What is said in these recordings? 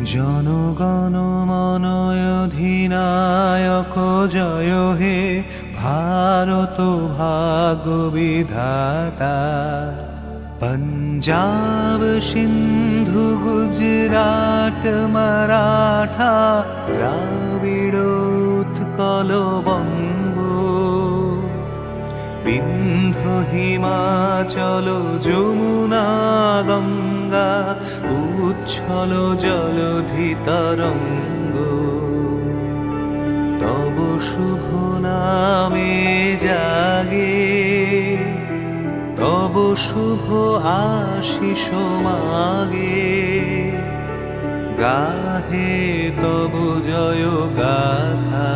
জনগণ মন অধিনায়ক জয় হে ভারত ভাগ্য বিধাতা। পঞ্জাব সিন্ধু গুজরাট মারাঠা দ্রাবিড় উৎকল বঙ্গ, বিন্ধ্য হিমাচল যমুনা গঙ্গা উচ্ছল জলধি তরঙ্গ। তব শুভ নামে জাগে, তব শুভ আশিস মাগে, গাহে তব জয় গাথা।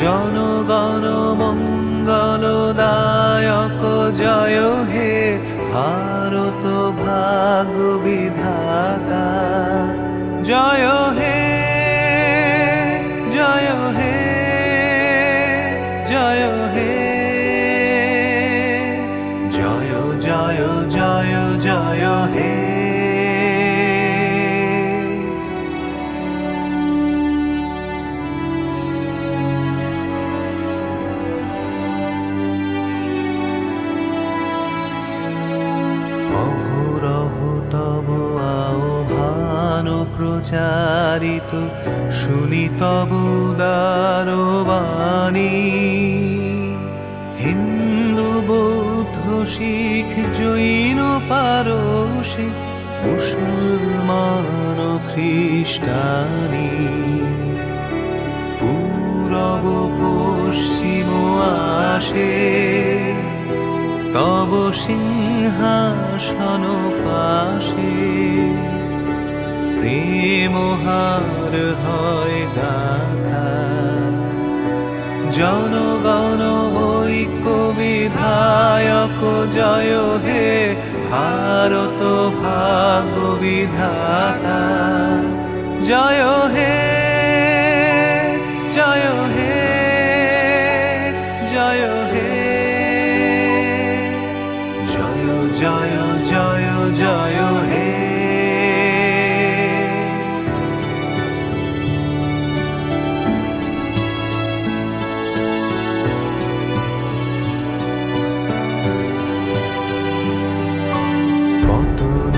জনগণ মঙ্গলদায়ক জয় হে ভারত ভাগ্য বিধাতা। জয় হে জয় হে জয় হে, জয় জয় জয় জয় হে। অহরহ তব আহ্বান প্রচারিত, শুনি তব উদার বাণী। হিন্দু বৌদ্ধ শিখ জৈন পারসী মুসলমান খ্রিস্টানি, পূরব পশ্চিম আসে তব সিংহাসন পাশে। প্রেম হার হয় গাথা, জনগণ ঐক্য বিধায়ক জয় হে ভারত ভাগ্য বিধাতা। জয় হে জয় হে জয় হে, জয় জয় জয় জয় হে। পতন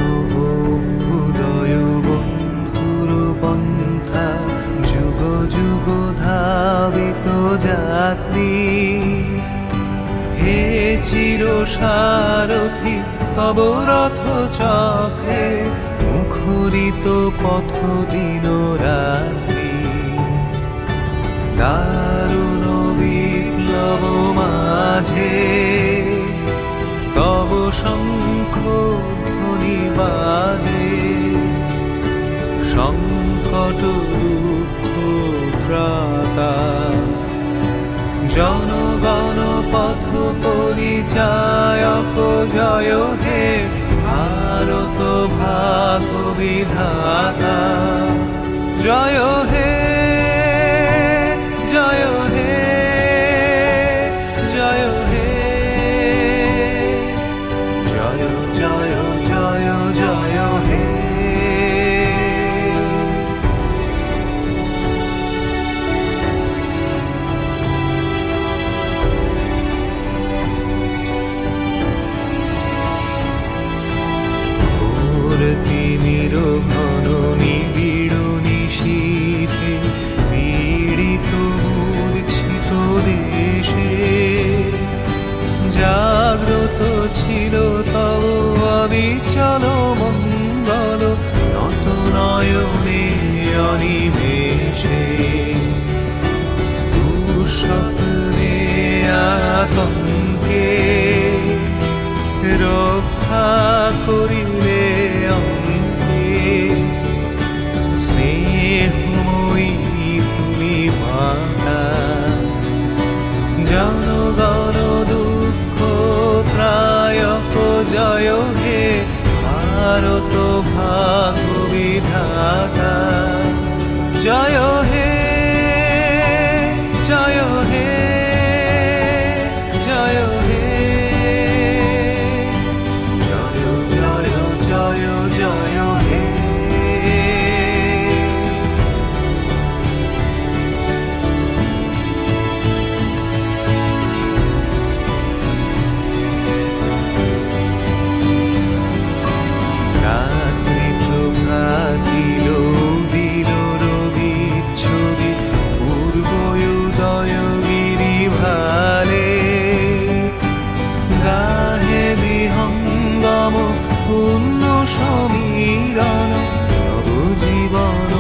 অভ্যুদয় বন্ধুর পন্থা, যুগ যুগ ধাবিত যাত্রী। হে চির সারথি তব রথ চক্রে মুখরিত পথ দিন রাত্রি। দারুণ বিপ্লব মাঝে তব শঙ্খ ধ্বনি বাজে। সংকট দুঃখ ত্রাতা, জনগণ পথ পরিচায়ক জয় হে ভারত ভাগ্য বিধাতা। জয় হে জয় হে জয় হে, জয় জয় জয় জয় হে। তিমির ঘন নিবিড় নিশীথে পীড়িত মূর্ছিত দেশে, জাগ্রত ছিল তব অবিচল মঙ্গল নত নয়নে অনিমেষে। দুঃস্বপ্নে আতঙ্কে রক্ষা করিলে অঙ্কে, স্নেহময়ী তুমি মাতা। জনগণ দুঃখ ত্রায়ক জয় হে ভারত ভাগ্য বিধাতা। জয় হে জয় হে জয় হে, জয় জয় জয় জয় হে। পুণ্য সমীরণ তব জীবন